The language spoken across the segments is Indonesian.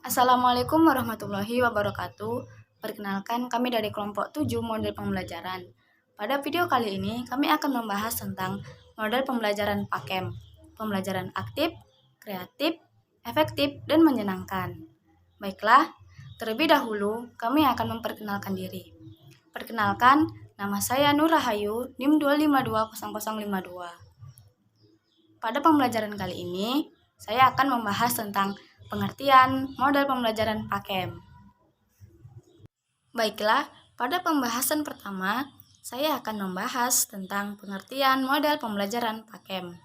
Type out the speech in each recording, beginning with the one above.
Assalamualaikum warahmatullahi wabarakatuh. Perkenalkan, kami dari kelompok 7 model pembelajaran. Pada video kali ini, kami akan membahas tentang model pembelajaran PAKEM, pembelajaran aktif, kreatif, efektif, dan menyenangkan. Baiklah, terlebih dahulu kami akan memperkenalkan diri. Perkenalkan, nama saya Nur Rahayu, NIM 2520052. Pada pembelajaran kali ini, saya akan membahas tentang pengertian model pembelajaran PAKEM. Baiklah, pada pembahasan pertama, saya akan membahas tentang pengertian model pembelajaran PAKEM.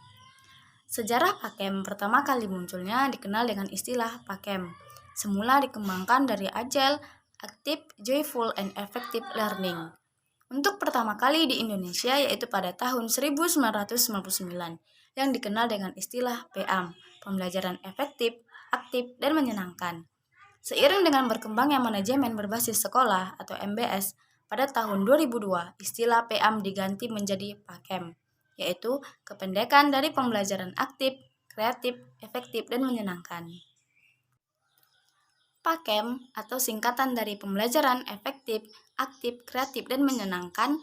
Sejarah PAKEM pertama kali munculnya dikenal dengan istilah PAKEM. Semula dikembangkan dari Agile, Active, Joyful, and Effective Learning. Untuk pertama kali di Indonesia yaitu pada tahun 1999 yang dikenal dengan istilah PAM, pembelajaran efektif, aktif, dan menyenangkan. Seiring dengan berkembangnya manajemen berbasis sekolah atau MBS, pada tahun 2002 istilah PAM diganti menjadi PAKEM, yaitu kependekan dari pembelajaran aktif, kreatif, efektif, dan menyenangkan. PAKEM atau singkatan dari pembelajaran efektif, aktif, kreatif, dan menyenangkan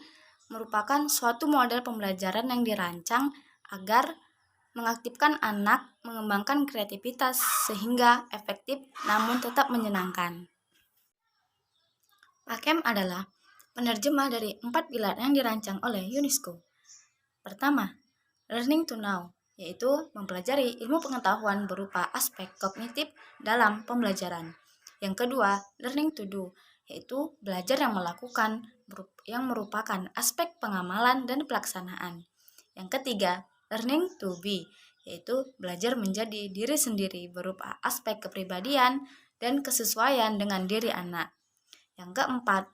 merupakan suatu model pembelajaran yang dirancang agar mengaktifkan anak, mengembangkan kreativitas sehingga efektif namun tetap menyenangkan. PAKEM adalah penerjemah dari 4 pilar yang dirancang oleh UNESCO. Pertama, learning to know, yaitu mempelajari ilmu pengetahuan berupa aspek kognitif dalam pembelajaran. Yang kedua, learning to do, yaitu belajar yang melakukan, yang merupakan aspek pengamalan dan pelaksanaan. Yang ketiga, learning to be, yaitu belajar menjadi diri sendiri berupa aspek kepribadian dan kesesuaian dengan diri anak. Yang keempat,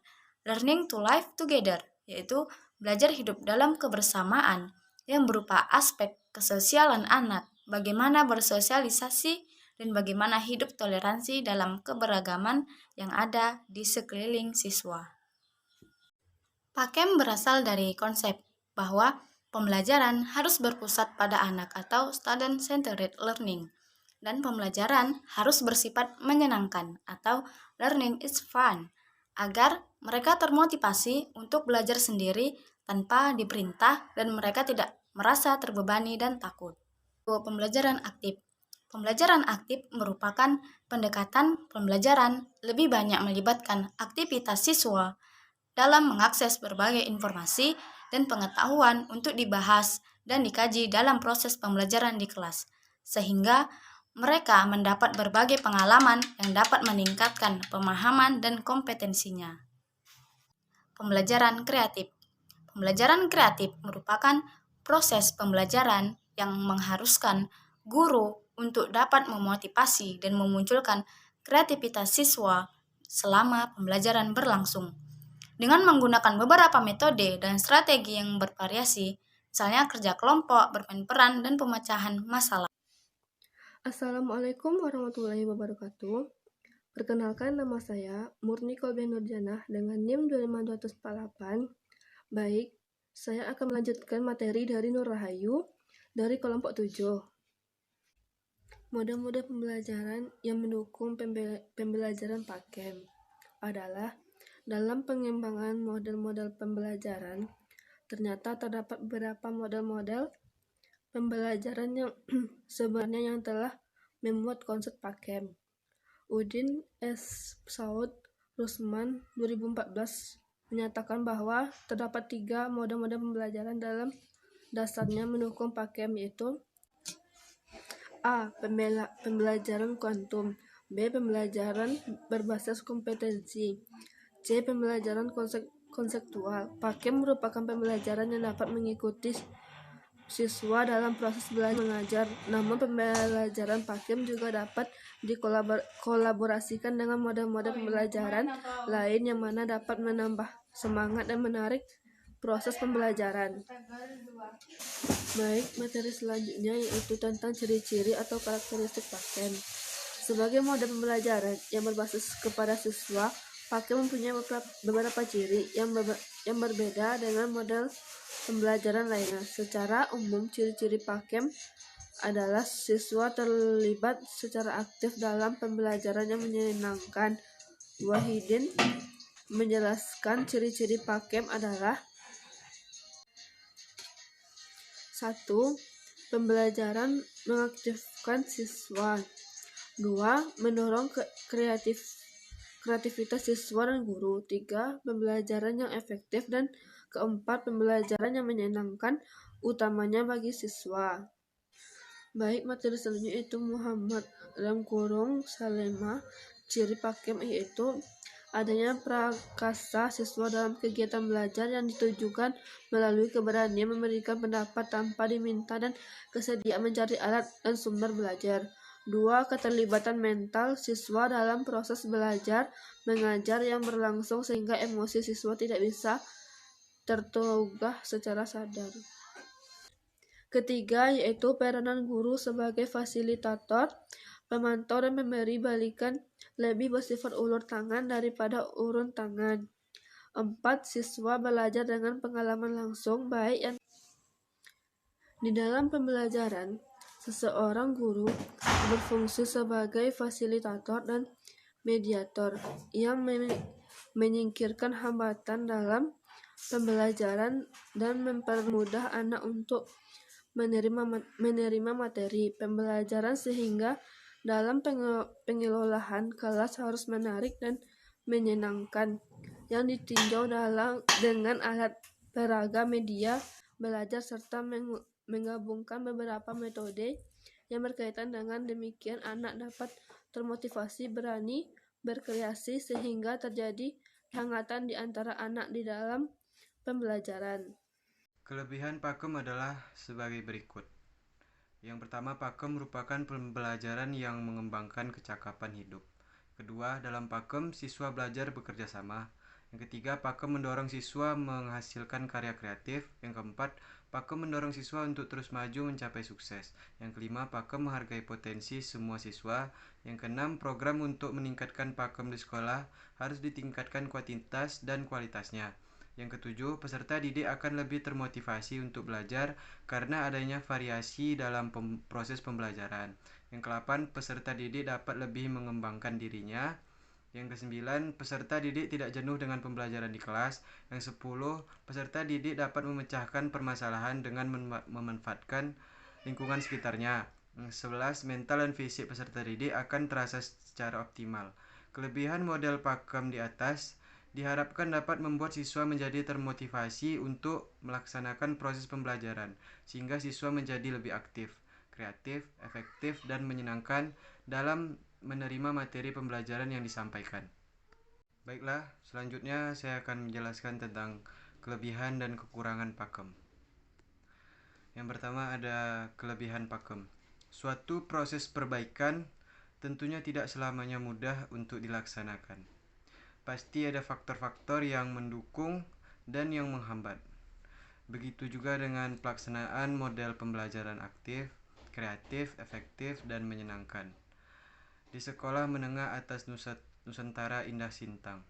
learning to live together, yaitu belajar hidup dalam kebersamaan yang berupa aspek kesosialan anak, bagaimana bersosialisasi, dan bagaimana hidup toleransi dalam keberagaman yang ada di sekeliling siswa. PAKEM berasal dari konsep bahwa pembelajaran harus berpusat pada anak atau student-centered learning, dan pembelajaran harus bersifat menyenangkan atau learning is fun, agar mereka termotivasi untuk belajar sendiri tanpa diperintah dan mereka tidak merasa terbebani dan takut. Pembelajaran aktif. Pembelajaran aktif merupakan pendekatan pembelajaran lebih banyak melibatkan aktivitas siswa dalam mengakses berbagai informasi dan pengetahuan untuk dibahas dan dikaji dalam proses pembelajaran di kelas, sehingga mereka mendapat berbagai pengalaman yang dapat meningkatkan pemahaman dan kompetensinya. Pembelajaran kreatif. Pembelajaran kreatif merupakan proses pembelajaran yang mengharuskan guru untuk dapat memotivasi dan memunculkan kreativitas siswa selama pembelajaran berlangsung. Dengan menggunakan beberapa metode dan strategi yang bervariasi, misalnya kerja kelompok, bermain peran, dan pemecahan masalah. Assalamualaikum warahmatullahi wabarakatuh. Perkenalkan, nama saya Murni Kolben Nurjanah dengan NIM 25248. Baik, saya akan melanjutkan materi dari Nur Rahayu dari kelompok 7. Model-model pembelajaran yang mendukung pembelajaran PAKEM adalah dalam pengembangan model-model pembelajaran, ternyata terdapat beberapa model-model pembelajaran yang sebenarnya yang telah memuat konsep PAKEM. Udin S. Saud Rusman 2014 menyatakan bahwa terdapat 3 model-model pembelajaran dalam dasarnya mendukung PAKEM, yaitu A. Pembelajaran kuantum, B. Pembelajaran berbasis kompetensi, C. Pembelajaran konseptual. PAKEM merupakan pembelajaran yang dapat mengikuti siswa dalam proses belajar mengajar. Namun pembelajaran PAKEM juga dapat dikolaborasikan dengan model-model pembelajaran lain yang mana dapat menambah semangat dan menarik proses pembelajaran. Baik, materi selanjutnya yaitu tentang ciri-ciri atau karakteristik PAKEM. Sebagai model pembelajaran yang berbasis kepada siswa, PAKEM mempunyai beberapa ciri yang berbeda dengan model pembelajaran lainnya. Secara umum, ciri-ciri PAKEM adalah siswa terlibat secara aktif dalam pembelajaran yang menyenangkan. Wahidin menjelaskan ciri-ciri PAKEM adalah 1. Pembelajaran mengaktifkan siswa. 2. Mendorong kreativitas siswa dan guru. 3. Pembelajaran yang efektif. Dan keempat, pembelajaran yang menyenangkan, utamanya bagi siswa. Baik, materi selanjutnya yaitu Muhammad Salema. Ciri PAKEM yaitu adanya prakasa siswa dalam kegiatan belajar yang ditujukan melalui keberanian memberikan pendapat tanpa diminta dan kesediaan mencari alat dan sumber belajar. 2. Keterlibatan mental siswa dalam proses belajar mengajar yang berlangsung sehingga emosi siswa tidak bisa tergugah secara sadar. Ketiga, yaitu peranan guru sebagai fasilitator, pemantau dan pemberi balikan lebih bersifat ulur tangan daripada urun tangan. 4. Siswa belajar dengan pengalaman langsung baik yang di dalam pembelajaran. Seseorang guru berfungsi sebagai fasilitator dan mediator yang menyingkirkan hambatan dalam pembelajaran dan mempermudah anak untuk menerima materi pembelajaran sehingga dalam pengelolaan kelas harus menarik dan menyenangkan yang ditinjau dengan alat beragam media belajar serta menggabungkan beberapa metode yang berkaitan dengan demikian anak dapat termotivasi berani berkreasi sehingga terjadi kehangatan di antara anak di dalam pembelajaran. Kelebihan PAKEM adalah sebagai berikut. Yang pertama, PAKEM merupakan pembelajaran yang mengembangkan kecakapan hidup. Kedua, dalam PAKEM siswa belajar bekerja sama. Yang ketiga, PAKEM mendorong siswa menghasilkan karya kreatif. Yang keempat, PAKEM mendorong siswa untuk terus maju mencapai sukses. Yang kelima, PAKEM menghargai potensi semua siswa. Yang keenam, program untuk meningkatkan PAKEM di sekolah harus ditingkatkan kuantitas dan kualitasnya. Yang ketujuh, peserta didik akan lebih termotivasi untuk belajar karena adanya variasi dalam proses pembelajaran. Yang kedelapan, peserta didik dapat lebih mengembangkan dirinya. Yang kesembilan, peserta didik tidak jenuh dengan pembelajaran di kelas. Yang 10, peserta didik dapat memecahkan permasalahan dengan memanfaatkan lingkungan sekitarnya. Yang 11, mental dan fisik peserta didik akan terasa secara optimal. Kelebihan model PAKEM di atas diharapkan dapat membuat siswa menjadi termotivasi untuk melaksanakan proses pembelajaran, sehingga siswa menjadi lebih aktif, kreatif, efektif, dan menyenangkan dalam menerima materi pembelajaran yang disampaikan. Baiklah, selanjutnya saya akan menjelaskan tentang kelebihan dan kekurangan PAKEM. Yang pertama ada kelebihan PAKEM. Suatu proses perbaikan tentunya tidak selamanya mudah untuk dilaksanakan. Pasti ada faktor-faktor yang mendukung dan yang menghambat. Begitu juga dengan pelaksanaan model pembelajaran aktif, kreatif, efektif, dan menyenangkan di sekolah menengah atas Nusantara Indah Sintang.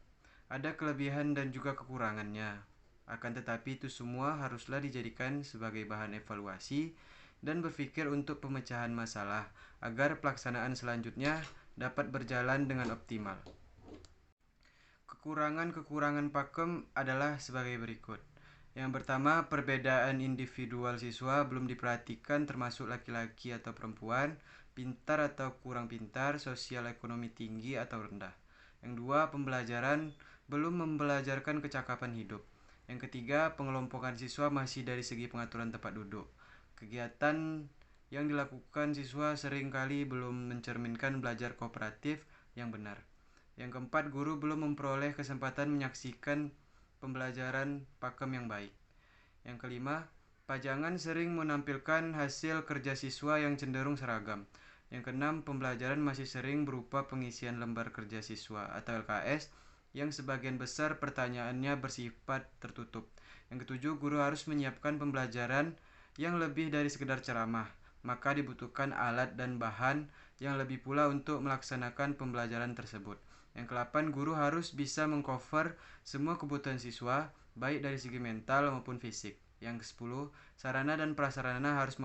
Ada kelebihan dan juga kekurangannya. Akan tetapi itu semua haruslah dijadikan sebagai bahan evaluasi dan berpikir untuk pemecahan masalah agar pelaksanaan selanjutnya dapat berjalan dengan optimal. Kekurangan PAKEM adalah sebagai berikut. Yang pertama, perbedaan individual siswa belum diperhatikan termasuk laki-laki atau perempuan, pintar atau kurang pintar, sosial ekonomi tinggi atau rendah. Yang dua, pembelajaran belum membelajarkan kecakapan hidup. Yang ketiga, pengelompokan siswa masih dari segi pengaturan tempat duduk. Kegiatan yang dilakukan siswa seringkali belum mencerminkan belajar kooperatif yang benar. Yang keempat, guru belum memperoleh kesempatan menyaksikan pembelajaran PAKEM yang baik. Yang kelima, pajangan sering menampilkan hasil kerja siswa yang cenderung seragam. Yang keenam, pembelajaran masih sering berupa pengisian lembar kerja siswa atau LKS yang sebagian besar pertanyaannya bersifat tertutup. Yang ketujuh, guru harus menyiapkan pembelajaran yang lebih dari sekedar ceramah, maka dibutuhkan alat dan bahan yang lebih pula untuk melaksanakan pembelajaran tersebut. Yang ke-8, guru harus bisa mengcover semua kebutuhan siswa, baik dari segi mental maupun fisik. Yang ke-10, sarana dan prasarana harus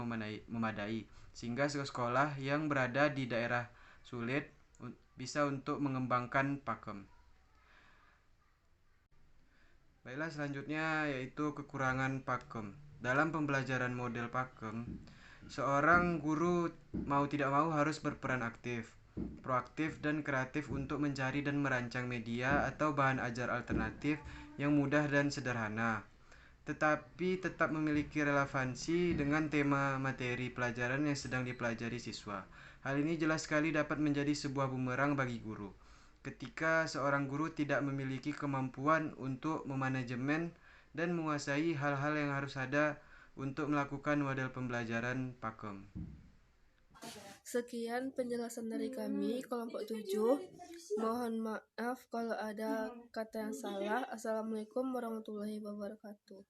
memadai. sehingga sekolah yang berada di daerah sulit bisa untuk mengembangkan pakem. Baiklah, selanjutnya yaitu kekurangan pakem. Dalam pembelajaran model pakem, seorang guru mau tidak mau harus berperan aktif, proaktif dan kreatif untuk mencari dan merancang media atau bahan ajar alternatif yang mudah dan sederhana, tetapi tetap memiliki relevansi dengan tema materi pelajaran yang sedang dipelajari siswa. Hal ini jelas sekali dapat menjadi sebuah bumerang bagi guru. Ketika seorang guru tidak memiliki kemampuan untuk memanajemen dan menguasai hal-hal yang harus ada untuk melakukan model pembelajaran pakem. Sekian penjelasan dari kami, kelompok 7. Mohon maaf kalau ada kata yang salah. Assalamualaikum warahmatullahi wabarakatuh.